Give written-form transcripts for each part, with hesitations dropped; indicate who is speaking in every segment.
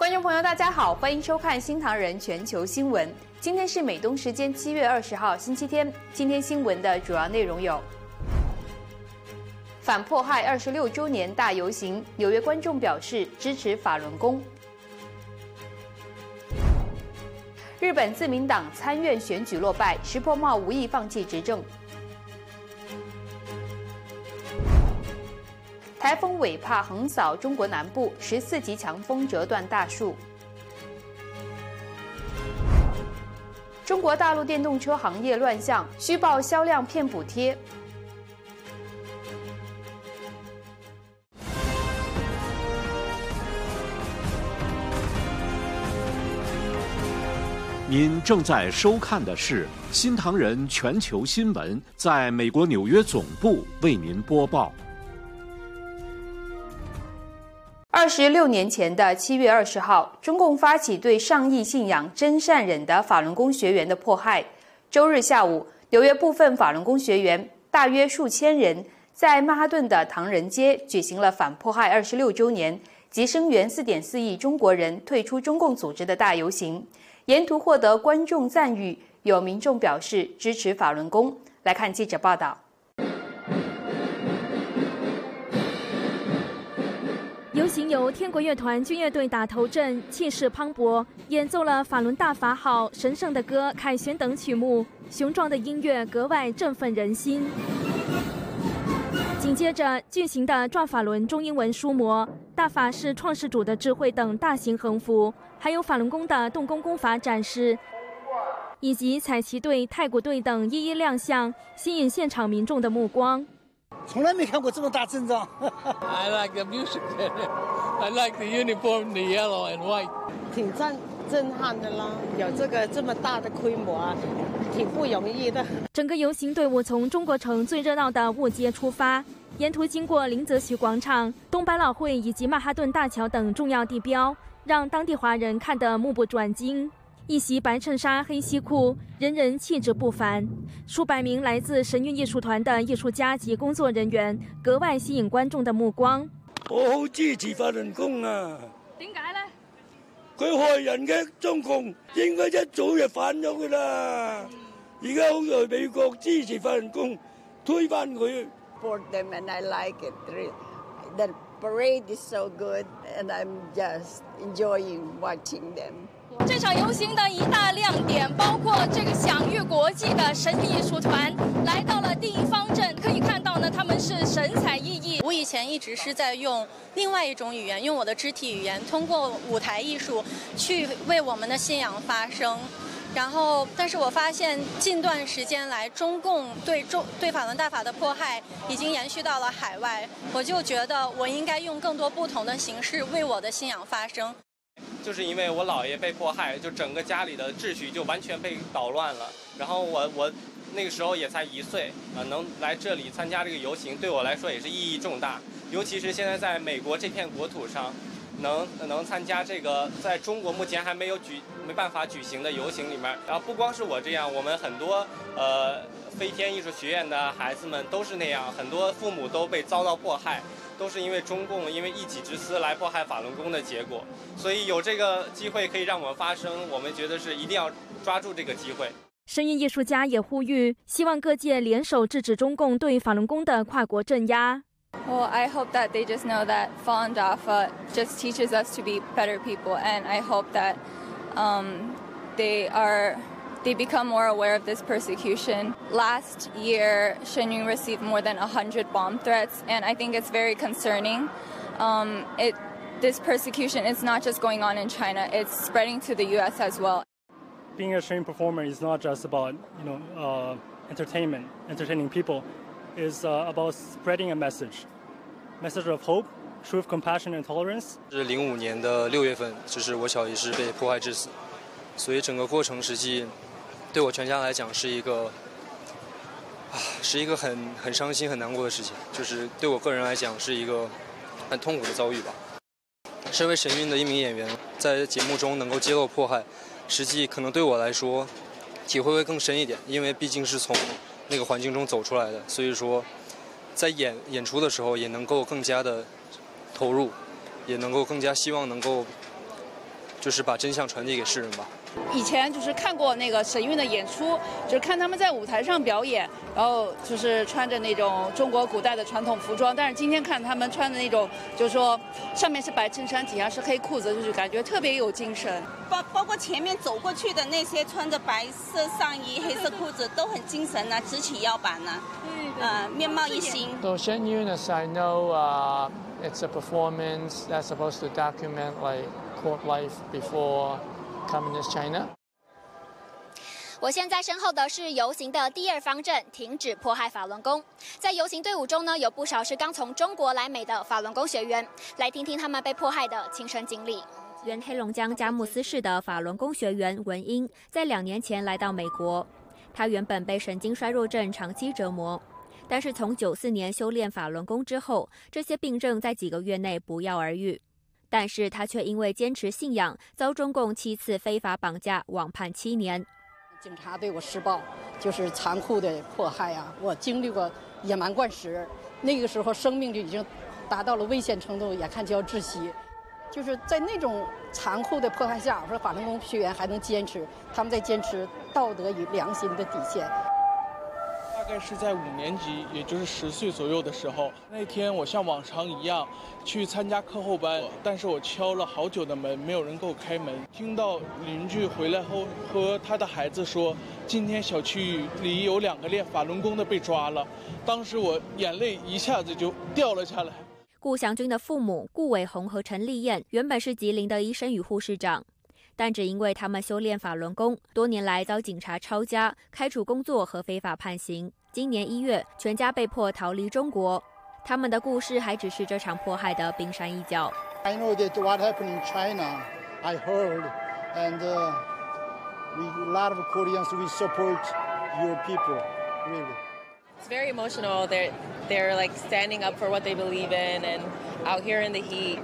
Speaker 1: 观众朋友，大家好，欢迎收看新唐人全球新闻。今天是美东时间7月20号，星期天。今天新闻的主要内容有：反迫害26周年大游行，纽约观众表示支持法轮功；日本自民党参院选举落败，石破茂无意放弃执政；台风尾帕横扫中国南部，14级强风折断大树。中国大陆电动车行业乱象，虚报销量骗补贴。
Speaker 2: 您正在收看的是新唐人全球新闻，在美国纽约总部为您播报。
Speaker 1: 26年前的7月20号，中共发起对上亿信仰真善忍的法轮功学员的迫害。周日下午，纽约部分法轮功学员大约数千人在曼哈顿的唐人街举行了反迫害26周年及声援4.4亿中国人退出中共组织的大游行，沿途获得观众赞誉，有民众表示支持法轮功。来看记者报道。
Speaker 3: 游行由天国乐团军乐队打头阵，气势磅礴，演奏了法轮大法好、神圣的歌、凯旋等曲目，雄壮的音乐格外振奋人心。紧接着，巨型的转法轮中英文书模、大法是创世主的智慧等大型横幅，还有法轮功的动功功法展示，以及彩旗队、太鼓队等一一亮相，吸引现场民众的目光。
Speaker 4: 从来没看过这么大阵仗。
Speaker 5: I like the music. I like the uniform, the yellow and white.
Speaker 6: 挺震撼的啦，有这么大的规模啊，挺不容易的。
Speaker 3: 整个游行队伍从中国城最热闹的沃街出发，沿途经过林则徐广场、东百老汇以及曼哈顿大桥等重要地标，让当地华人看得目不转睛。一袭白衬衫、黑西裤，人人气质不凡。数百名来自神韵艺術團的藝術家及工作人員，格外吸引觀眾的目光。
Speaker 7: 我好支持法輪功啊！
Speaker 3: 點解呢？
Speaker 7: 佢害人嘅中共應該一早就反咗㗎啦。而家好在美國支持法輪功，推翻佢。
Speaker 6: For them and I like it. The parade is so good, and I'm just enjoying watching them.
Speaker 8: 这场游行的一大亮点包括这个享誉国际的神韵艺术团来到了第一方阵，可以看到呢，他们是神采奕奕。
Speaker 9: 我以前一直是在用另外一种语言，用我的肢体语言，通过舞台艺术去为我们的信仰发声。然后，但是我发现近段时间来，中共对法轮大法的迫害已经延续到了海外，我就觉得我应该用更多不同的形式为我的信仰发声。
Speaker 10: 就是因为我姥爷被迫害，就整个家里的秩序就完全被捣乱了。然后我那个时候也才1岁，能来这里参加这个游行，对我来说也是意义重大。尤其是现在在美国这片国土上，能参加这个在中国目前还没办法举行的游行里面。然后不光是我这样，我们很多飞天艺术学院的孩子们都是那样，很多父母都被遭到迫害。都是因为中共因为一己之私来迫害法轮功的结果，所以有这个机会可以让我们发声，我们觉得是一定要抓住这个机会。
Speaker 3: 声韵艺术家也呼吁，希望各界联手制止中共对法轮功的跨国镇压。
Speaker 11: Well, I hope that they just know that Falun Dafa just teaches us to be better people, and I hope that they become more aware of this persecution. Last year, Shenyun received more than 100 bomb threats, and I think it's very concerning. This persecution is not just going on in China, it's spreading to the U.S. as well.
Speaker 12: Being a Shenyun performer is not just about, entertaining people. It's about spreading a message of hope, truth, compassion, and tolerance.
Speaker 13: 是05年的6月份，就是我小姨是被迫害致死，所以整个过程实际对我全家来讲是一个很伤心、很难过的事情，就是对我个人来讲是一个很痛苦的遭遇吧。身为神韵的一名演员，在节目中能够揭露迫害，实际可能对我来说体会会更深一点，因为毕竟是从那个环境中走出来的，所以说在演出的时候也能够更加的投入，也能够更加希望能够就是把真相传递给世人吧。
Speaker 14: 以前就是看过那个神韵的演出，就是看他们在舞台上表演，然后就是穿着那种中国古代的传统服装，但是今天看他们穿的那种，就是说上面是白衬衫，底下是黑裤子，就是感觉特别有精神。
Speaker 15: 包括前面走过去的那些穿着白色上衣、黑色裤子都很精神啊，直起腰板啊，面貌一新。
Speaker 16: So Shenyun, as I know, it's a performance that's supposed to document like court life before Communist China.
Speaker 17: 我现在身后的是游行的第二方阵，停止迫害法轮功。在游行队伍中呢，有不少是刚从中国来美的法轮功学员，来听听他们被迫害的亲身经历。原黑龙江佳木斯市的法轮功学员文英，在2年前来到美国。他原本被神经衰弱症长期折磨，但是从94年修炼法轮功之后，这些病症在几个月内不药而愈。但是他却因为坚持信仰，遭中共7次非法绑架，网判7年。
Speaker 18: 警察对我施暴，就是残酷的迫害啊！我经历过野蛮灌食，那个时候生命就已经达到了危险程度，眼看就要窒息。就是在那种残酷的迫害下，我说法轮功学员还能坚持，他们在坚持道德与良心的底线。
Speaker 19: 大概是在5年级，也就是10岁左右的时候，那天我像往常一样去参加课后班，但是我敲了好久的门，没有人给我开门。听到邻居回来后和他的孩子说，今天小区里有2个练法轮功的被抓了，当时我眼泪一下子就掉了下来。
Speaker 17: 顾祥军的父母顾伟红和陈丽燕原本是吉林的医生与护士长，但只因为他们修炼法轮功，多年来遭警察抄家、开除工作和非法判刑。今年1月，全家被迫逃离中国。他们的故事还只是这场迫害的冰山一角。
Speaker 4: I know that what happened in China, I heard, and a lot of Koreans we support your people, really.
Speaker 20: It's very emotional. They're like standing up for what they believe in, and out here in the heat,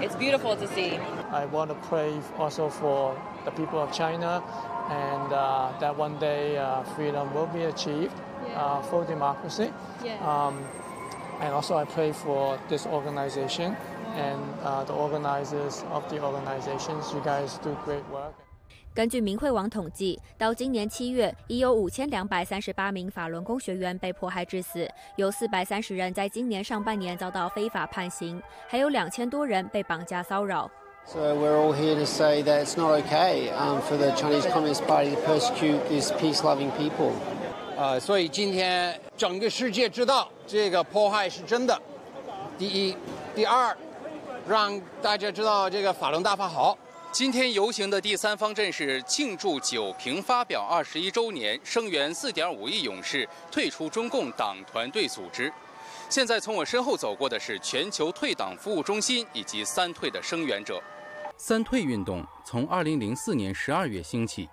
Speaker 20: it's beautiful to see.
Speaker 16: I want to pray also for the people of China, and that one day freedom will be achieved, full democracy. And also I pray for this organization and the organizers of the organizations. You guys do great work.
Speaker 17: 根据明慧网统计，到今年7月，已有5238名法轮功学员被迫害致死，有430人在今年上半年遭到非法判刑，还有2000多人被绑架骚扰。
Speaker 21: So we're all here to say that it's not okay for the Chinese Communist Party to persecute these peace-loving people.
Speaker 22: 所以今天整个世界知道这个迫害是真的。第一，第二，让大家知道这个法轮大法好。
Speaker 23: 今天游行的第3方阵是庆祝9平发表21周年，声援4.5亿勇士退出中共党团队组织。现在从我身后走过的是全球退党服务中心以及3退的声援者。3退运动从2004年12月兴起，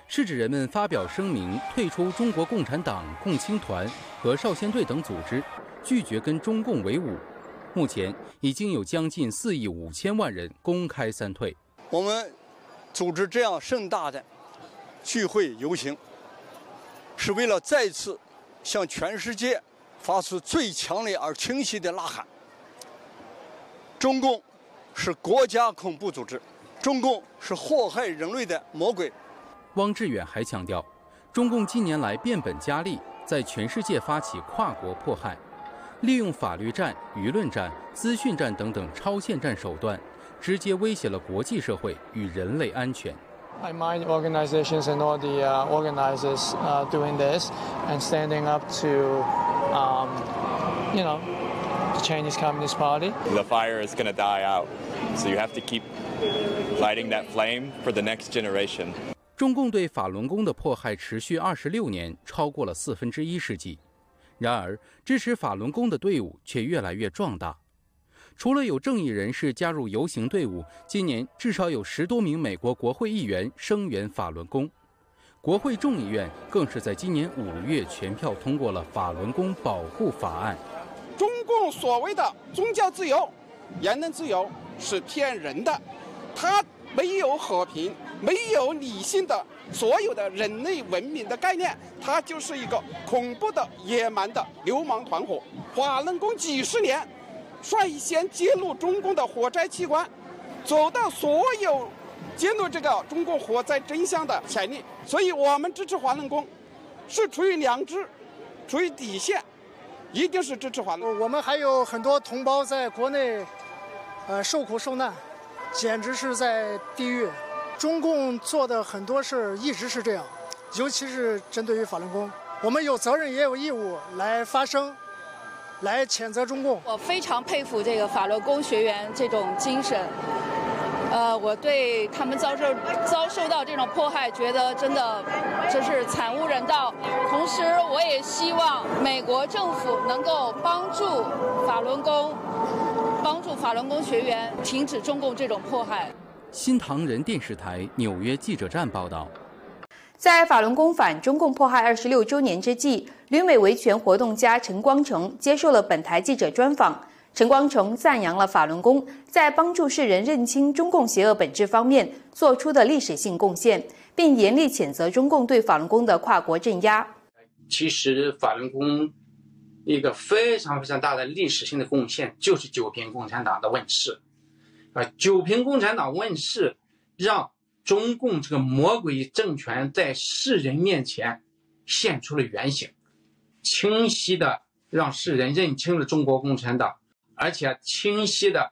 Speaker 23: 是指人们发表声明退出中国共产党、共青团和少先队等组织，拒绝跟中共为伍。目前已经有将近4亿5千万人公开3退。
Speaker 24: 我们组织这样盛大的聚会游行，是为了再次向全世界发出最强烈而清晰的呐喊：中共是国家恐怖组织，中共是祸害人类的魔鬼。
Speaker 23: 汪志远还强调，中共近年来变本加厉，在全世界发起跨国迫害，利用法律战、舆论战、资讯战等等超限战手段，直接威胁了国际社会与人类安全。
Speaker 16: I mind organizations and all the organizers doing this and standing up to, the Chinese Communist Party.
Speaker 25: The fire is going to die out, so you have to keep lighting that flame for the next generation.
Speaker 23: 中共对法轮功的迫害持续26年，超过了1/4世纪。然而，支持法轮功的队伍却越来越壮大。除了有正义人士加入游行队伍，今年至少有10多名美国国会议员声援法轮功。国会众议院更是在今年5月全票通过了法轮功保护法案。
Speaker 22: 中共所谓的宗教自由、言论自由是骗人的，它没有和平，没有理性的所有的人类文明的概念，它就是一个恐怖的、野蛮的流氓团伙。法轮功几十年率先揭露中共的火灾器官，走到所有揭露这个中共火灾真相的前列。所以我们支持法轮功，是出于良知，出于底线，一定是支持法轮。
Speaker 1: 我们还有很多同胞在国内，受苦受难，简直是在地狱。中共做的很多事一直是这样，尤其是针对于法轮功，我们有责任也有义务来发声，来谴责中共。
Speaker 14: 我非常佩服这个法轮功学员这种精神。我对他们遭受到这种迫害，觉得真是惨无人道。同时，我也希望美国政府能够帮助法轮功学员停止中共这种迫害。
Speaker 23: 新唐人电视台纽约记者站报道。
Speaker 2: 在法轮功反中共迫害26周年之际，旅美维权活动家陈光诚接受了本台记者专访。陈光诚赞扬了法轮功在帮助世人认清中共邪恶本质方面做出的历史性贡献，并严厉谴责中共对法轮功的跨国镇压。
Speaker 5: 其实法轮功一个非常非常大的历史性的贡献就是九平共产党的问世。九平共产党问世，让中共这个魔鬼政权在世人面前现出了原形，清晰的让世人认清了中国共产党，而且清晰的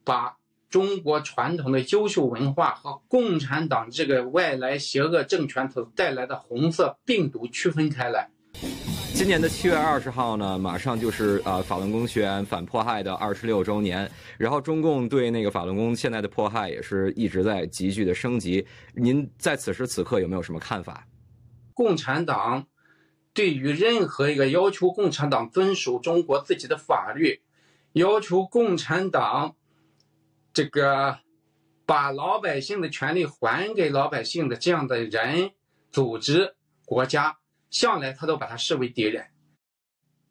Speaker 5: 把中国传统的优秀文化和共产党这个外来邪恶政权所带来的红色病毒区分开来。
Speaker 6: 今年的7月20号呢，马上就是法轮功学员反迫害的26周年，然后中共对那个法轮功现在的迫害也是一直在急剧的升级。您在此时此刻有没有什么看法？
Speaker 5: 共产党对于任何一个要求共产党遵守中国自己的法律，要求共产党这个把老百姓的权利还给老百姓的这样的人、组织、国家，向来他都把他视为敌人。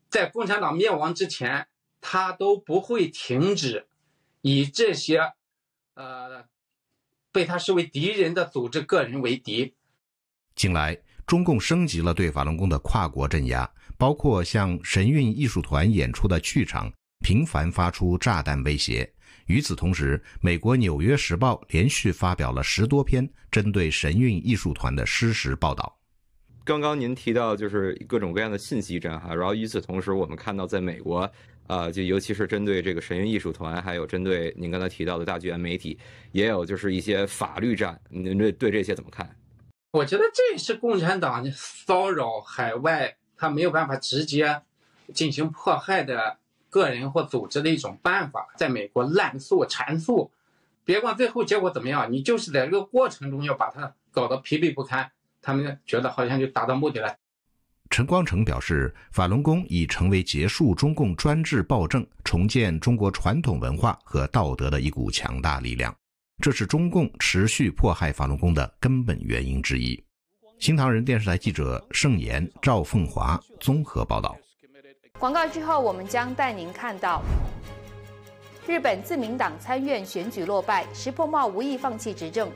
Speaker 5: 在共产党灭亡之前，他都不会停止以这些被他视为敌人的组织个人为敌。
Speaker 7: 近来中共升级了对法轮功的跨国镇压，包括向神韵艺术团演出的去场频繁发出炸弹威胁。与此同时，美国《纽约时报》连续发表了10多篇针对神韵艺术团的失实报道。
Speaker 6: 刚刚您提到就是各种各样的信息战哈，然后与此同时，我们看到在美国，就尤其是针对这个神韵艺术团，还有针对您刚才提到的大剧院媒体，也有就是一些法律战，您对这些怎么看？
Speaker 5: 我觉得这是共产党骚扰海外，他没有办法直接进行迫害的个人或组织的一种办法。在美国滥诉阐述，别管最后结果怎么样，你就是在这个过程中要把它搞得疲惫不堪，他们觉得好像就达到目的了。
Speaker 7: 陈光诚表示，法轮功已成为结束中共专制暴政、重建中国传统文化和道德的一股强大力量，这是中共持续迫害法轮功的根本原因之一。新唐人电视台记者盛妍、赵凤华综合报道。
Speaker 2: 广告之后，我们将带您看到日本自民党参院选举落败，石破茂无意放弃执政。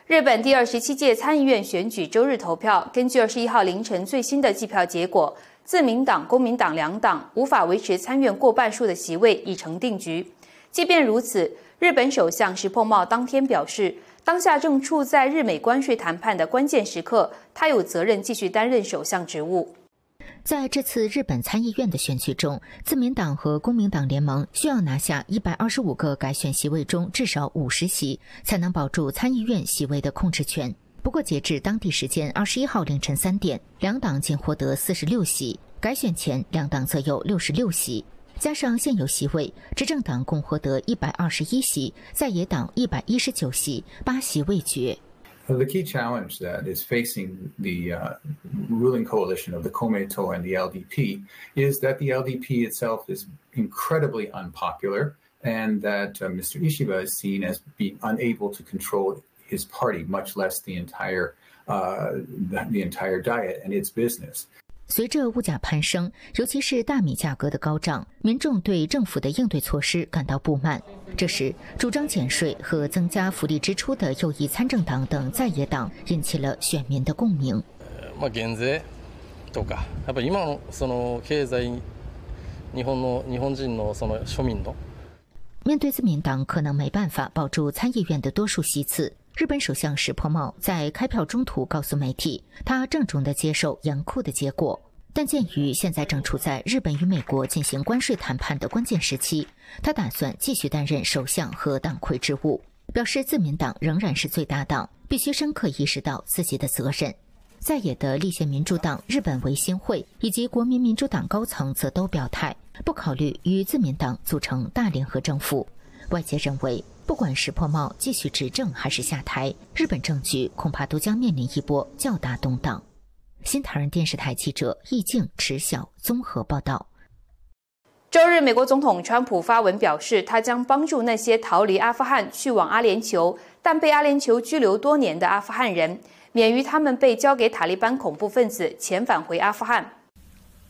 Speaker 2: 日本第27届参议院选举周日投票，根据21号凌晨最新的计票结果，自民党、公民党两党无法维持参院过半数的席位，已成定局。即便如此，日本首相石破茂当天表示，当下正处在日美关税谈判的关键时刻，他有责任继续担任首相职务。
Speaker 26: 在这次日本参议院的选举中，自民党和公民党联盟需要拿下125个改选席位中至少50席，才能保住参议院席位的控制权。不过，截至当地时间21号凌晨3点，两党仅获得46席，改选前两党则有66席。加上现有席位，执政党共获得121席，在野党119席，8席未决。
Speaker 27: The key challenge that is facing the ruling coalition of the Komeito and the LDP is that the LDP itself is incredibly unpopular, and that Mr. Ishiba is seen as being unable to control his party, much less the entire diet and its business.
Speaker 26: 随着物价攀升，尤其是大米价格的高涨，民众对政府的应对措施感到不满。这时，主张减税和增加福利支出的右翼参政党等在野党引起了选民的共鸣。
Speaker 3: 減税とか、やっぱ今のその経済、日本人のその庶民の。
Speaker 26: 面对自民党可能没办法保住参议院的多数席次，日本首相石破茂在开票中途告诉媒体，他郑重地接受严酷的结果。但鉴于现在正处在日本与美国进行关税谈判的关键时期，他打算继续担任首相和党魁职务，表示自民党仍然是最大党，必须深刻意识到自己的责任。在野的立宪民主党、日本维新会以及国民民主党高层则都表态，不考虑与自民党组成大联合政府。外界认为，不管石破茂继续执政还是下台，日本政局恐怕都将面临一波较大动荡。新唐人电视台记者易静、池晓综合报道。
Speaker 2: 周日，美国总统川普发文表示，他将帮助那些逃离阿富汗去往阿联酋，但被阿联酋拘留多年的阿富汗人，免于他们被交给塔利班恐怖分子遣返回阿富汗。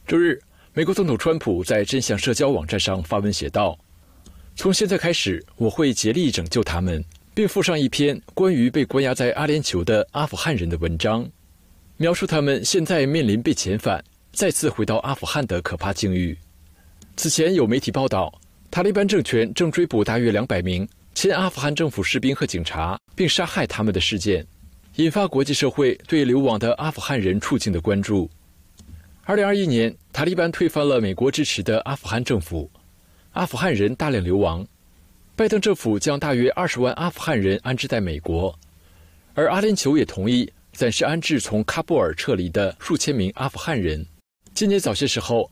Speaker 8: 周日，美国总统川普在真相社交网站上发文写道：“从现在开始，我会竭力拯救他们，并附上一篇关于被关押在阿联酋的阿富汗人的文章，描述他们现在面临被遣返、再次回到阿富汗的可怕境遇。”此前有媒体报道，塔利班政权正追捕大约200名前阿富汗政府士兵和警察，并杀害他们的事件，引发国际社会对流亡的阿富汗人处境的关注。2021年，塔利班推翻了美国支持的阿富汗政府，阿富汗人大量流亡。拜登政府将大约20万阿富汗人安置在美国，而阿联酋也同意暂时安置从喀布尔撤离的数千名阿富汗人。今年早些时候，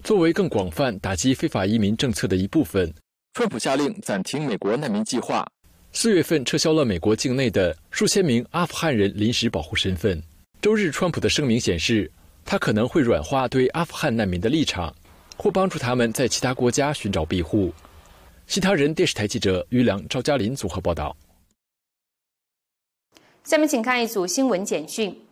Speaker 8: 作为更广泛打击非法移民政策的一部分，川普下令暂停美国难民计划，4月份撤销了美国境内的数千名阿富汗人临时保护身份。周日，川普的声明显示，他可能会软化对阿富汗难民的立场，或帮助他们在其他国家寻找庇护。西唐人电视台记者于良、赵嘉林综合报道。
Speaker 2: 下面请看一组新闻简讯。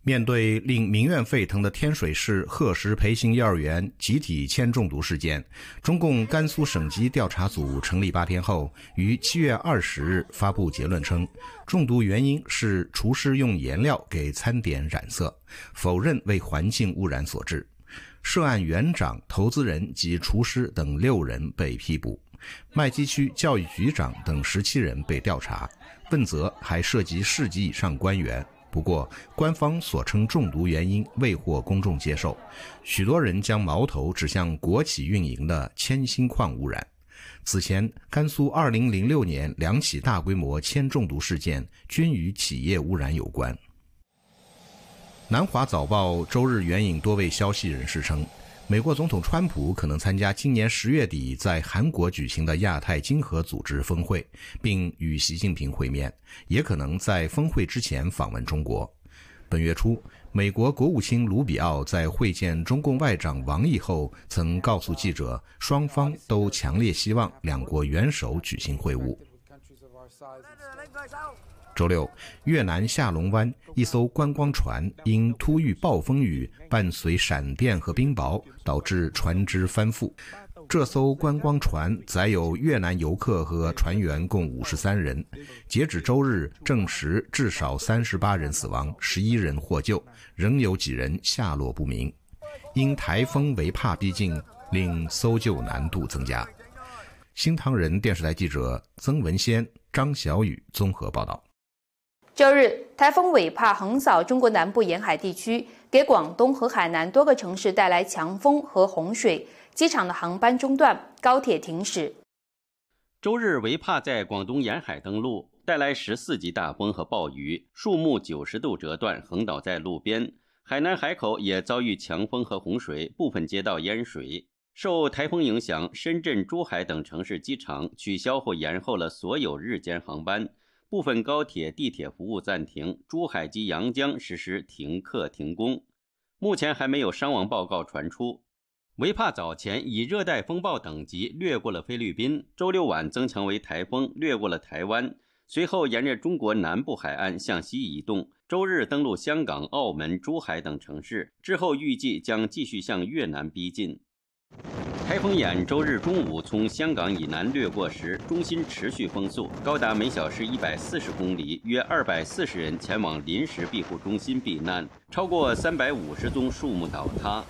Speaker 7: 面对令民怨沸腾的天水市贺石培新幼儿园集体铅中毒事件，中共甘肃省级调查组成立8天后，于7月20日发布结论称，中毒原因是厨师用颜料给餐点染色，否认为环境污染所致。涉案园长、投资人及厨师等6人被批捕，麦积区教育局长等17人被调查，问责还涉及市级以上官员。不过，官方所称中毒原因未获公众接受，许多人将矛头指向国企运营的铅锌矿污染。此前，甘肃2006年2起大规模铅中毒事件均与企业污染有关。南华早报周日援引多位消息人士称，美国总统川普可能参加今年10月底在韩国举行的亚太经合组织峰会，并与习近平会面，也可能在峰会之前访问中国。本月初，美国国务卿卢比奥在会见中共外长王毅后，曾告诉记者，双方都强烈希望两国元首举行会晤。周六，越南下龙湾一艘观光船因突遇暴风雨，伴随闪电和冰雹，导致船只翻覆。这艘观光船载有越南游客和船员共53人，截止周日证实至少38人死亡，11人获救，仍有几人下落不明。因台风维帕逼近，令搜救难度增加。新唐人电视台记者曾文先、张小雨综合报道。
Speaker 2: 周日，台风尾帕横扫中国南部沿海地区，给广东和海南多个城市带来强风和洪水，机场的航班中断，高铁停驶。
Speaker 9: 周日，尾帕在广东沿海登陆，带来14级大风和暴雨，树木90度折断，横倒在路边。海南海口也遭遇强风和洪水，部分街道淹水。受台风影响，深圳、珠海等城市机场取消或延后了所有日间航班。部分高铁、地铁服务暂停，珠海及阳江实施停课停工。目前还没有伤亡报告传出。维帕早前以热带风暴等级掠过了菲律宾，周六晚增强为台风，掠过了台湾，随后沿着中国南部海岸向西移动，周日登陆香港、澳门、珠海等城市，之后预计将继续向越南逼近。台风眼周日中午从香港以南掠过时，中心持续风速高达每小时140公里，约240人前往临时庇护中心避难，超过350宗树木倒塌。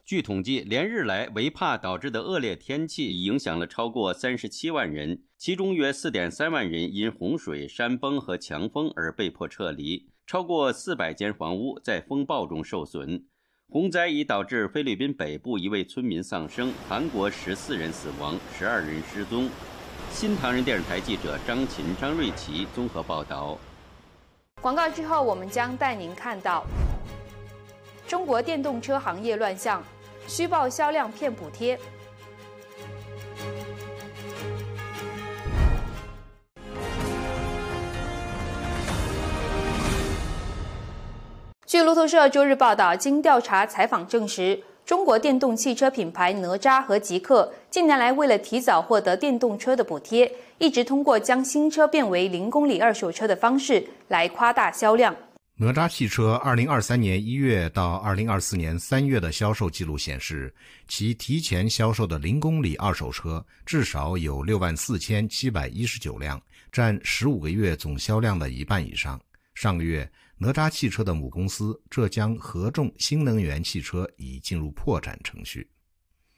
Speaker 9: 据统计，连日来为怕导致的恶劣天气已影响了超过37万人，其中约4.3万人因洪水、山崩和强风而被迫撤离，超过400间房屋在风暴中受损。洪灾已导致菲律宾北部1位村民丧生，韩国14人死亡，12人失踪。新唐人电视台记者张琴、张瑞琪综合报道。
Speaker 2: 广告之后，我们将带您看到中国电动车行业乱象，虚报销量骗补贴。据路透社周日报道，经调查采访证实，中国电动汽车品牌哪吒和极客近年来为了提早获得电动车的补贴，一直通过将新车变为0公里二手车的方式来夸大销量。
Speaker 7: 哪吒汽车2023年1月到2024年3月的销售记录显示，其提前销售的0公里二手车至少有64719辆，占15个月总销量的一半以上。上个月，哪吒汽车的母公司浙江合众新能源汽车已进入破产程序。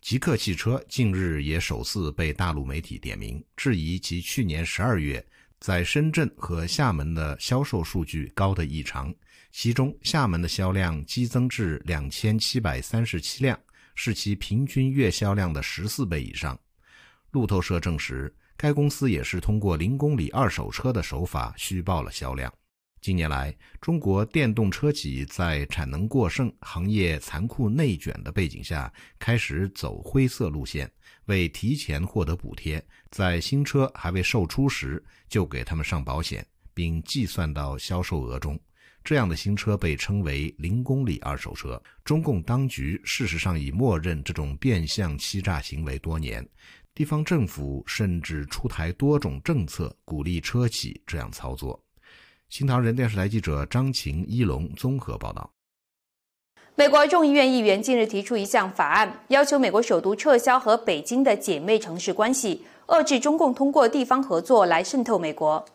Speaker 7: 极客汽车近日也首次被大陆媒体点名，质疑其去年12月在深圳和厦门的销售数据高得异常，其中厦门的销量激增至2737辆，是其平均月销量的14倍以上。路透社证实，该公司也是通过0公里二手车的手法虚报了销量。近年来，中国电动车企在产能过剩、行业残酷内卷的背景下，开始走灰色路线，为提前获得补贴，在新车还未售出时就给他们上保险，并计算到销售额中。这样的新车被称为0公里二手车。中共当局事实上已默认这种变相欺诈行为多年，地方政府甚至出台多种政策鼓励车企这样操作。新唐人电视台记者张晴、一龙综合报道。
Speaker 2: 美国众议院议员近日提出一项法案，要求美国首都撤销和北京的姐妹城市关系，遏制中共通过地方合作来渗透美国。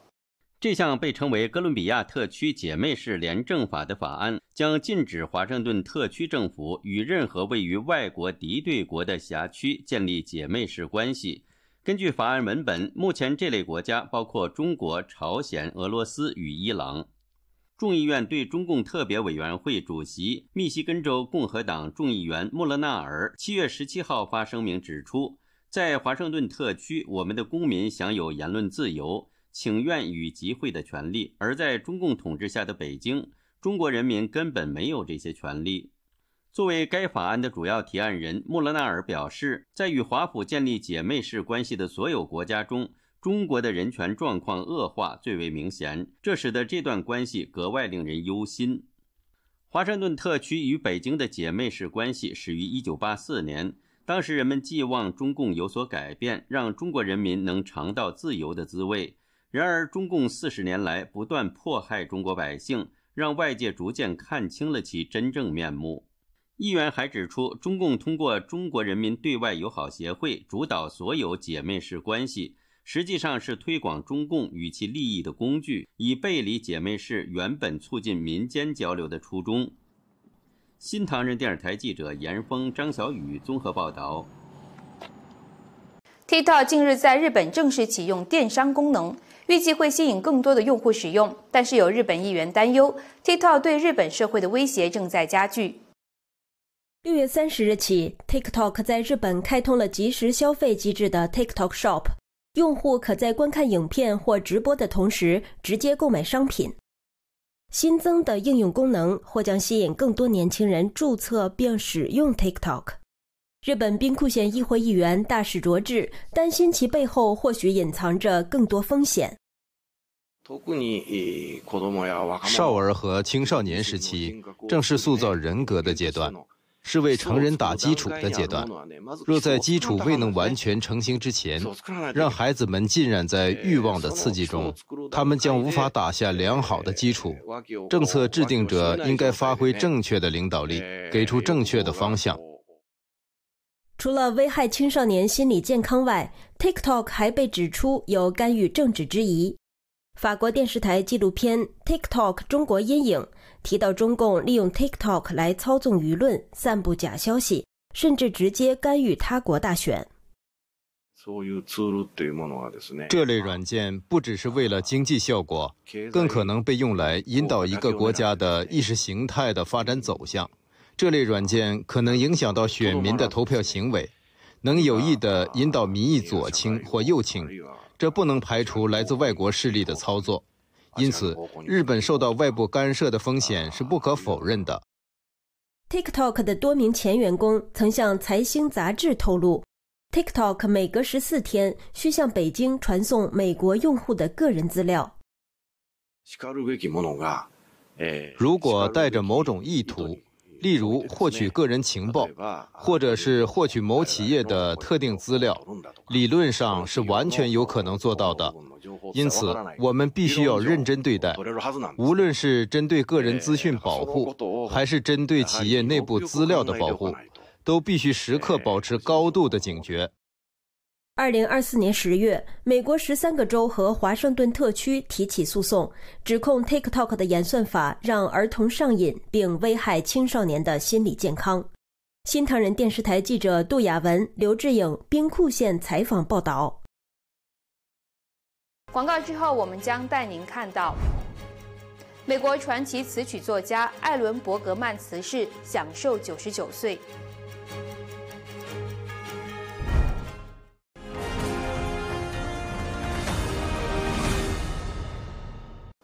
Speaker 9: 这项被称为哥伦比亚特区姐妹市联政法的法案，将禁止华盛顿特区政府与任何位于外国敌对国的辖区建立姐妹市关系。根据法案文本，目前这类国家包括中国、朝鲜、俄罗斯与伊朗。众议院对中共特别委员会主席、密西根州共和党众议员穆勒纳尔7月17号发声明指出，在华盛顿特区，我们的公民享有言论自由、请愿与集会的权利，而在中共统治下的北京，中国人民根本没有这些权利。作为该法案的主要提案人，穆勒纳尔表示，在与华府建立姐妹市关系的所有国家中，中国的人权状况恶化最为明显，这使得这段关系格外令人忧心。华盛顿特区与北京的姐妹市关系始于1984年，当时人们寄望中共有所改变，让中国人民能尝到自由的滋味。然而，中共40年来不断迫害中国百姓，让外界逐渐看清了其真正面目。议员还指出，中共通过中国人民对外友好协会主导所有姐妹市关系，实际上是推广中共与其利益的工具，以背离姐妹市原本促进民间交流的初衷。新唐人电视台记者严峰、张小雨综合报道。
Speaker 2: TikTok 近日在日本正式启用电商功能，预计会吸引更多的用户使用，但是有日本议员担忧 TikTok 对日本社会的威胁正在加剧。
Speaker 10: 6月30日起 ，TikTok 在日本开通了即时消费机制的 TikTok Shop， 用户可在观看影片或直播的同时直接购买商品。新增的应用功能或将吸引更多年轻人注册并使用 TikTok。日本兵库县议会议员大使卓志担心其背后或许隐藏着更多风险。
Speaker 11: 少儿和青少年时期正是塑造人格的阶段，是为成人打基础的阶段。若在基础未能完全成型之前，让孩子们浸染在欲望的刺激中，他们将无法打下良好的基础。政策制定者应该发挥正确的领导力，给出正确的方向。
Speaker 10: 除了危害青少年心理健康外 ，TikTok 还被指出有干预政治之疑。法国电视台纪录片《TikTok 中国阴影》提到，中共利用 TikTok 来操纵舆论、散布假消息，甚至直接干预他国大选。
Speaker 11: 这类软件不只是为了经济效果，更可能被用来引导一个国家的意识形态的发展走向。这类软件可能影响到选民的投票行为，能有意地引导民意左倾或右倾。这不能排除来自外国势力的操作，因此，日本受到外部干涉的风险是不可否认的。
Speaker 10: TikTok 的多名前员工曾向财新杂志透露 ，TikTok 每隔14天需向北京传送美国用户的个人资料。
Speaker 11: 如果带着某种意图，例如获取个人情报，或者是获取某企业的特定资料，理论上是完全有可能做到的。因此，我们必须要认真对待，无论是针对个人资讯保护，还是针对企业内部资料的保护，都必须时刻保持高度的警觉。
Speaker 10: 2024年10月，美国13个州和华盛顿特区提起诉讼，指控 TikTok 的演算法让儿童上瘾，并危害青少年的心理健康。新唐人电视台记者杜雅文、刘志颖，兵库县采访报道。
Speaker 2: 广告之后，我们将带您看到美国传奇词曲作家艾伦·伯格曼辞世，享寿99岁。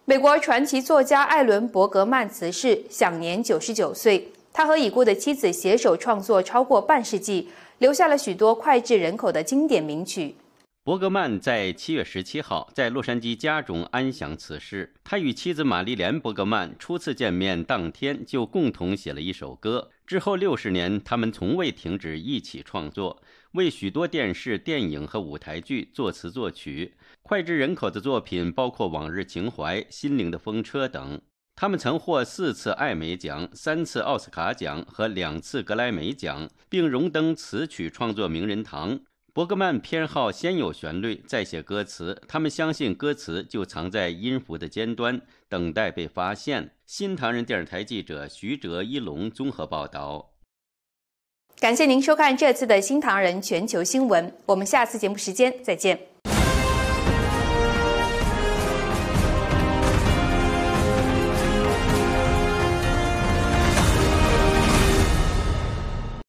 Speaker 2: 美国传奇作家艾伦·伯格曼辞世，享年99岁。他和已故的妻子携手创作超过半世纪，留下了许多脍炙人口的经典名曲。
Speaker 9: 伯格曼在7月17号在洛杉矶家中安详辞世。他与妻子玛丽莲·伯格曼初次见面当天就共同写了一首歌，之后60年，他们从未停止一起创作，为许多电视、电影和舞台剧作词作曲。脍炙人口的作品包括《往日情怀》、《心灵的风车》等。他们曾获4次艾美奖、3次奥斯卡奖和2次格莱美奖，并荣登词曲创作名人堂。伯格曼偏好先有旋律，再写歌词，他们相信歌词就藏在音符的尖端，等待被发现。新唐人电视台记者徐哲、一龙综合报道。
Speaker 2: 感谢您收看这次的新唐人全球新闻，我们下次节目时间再见。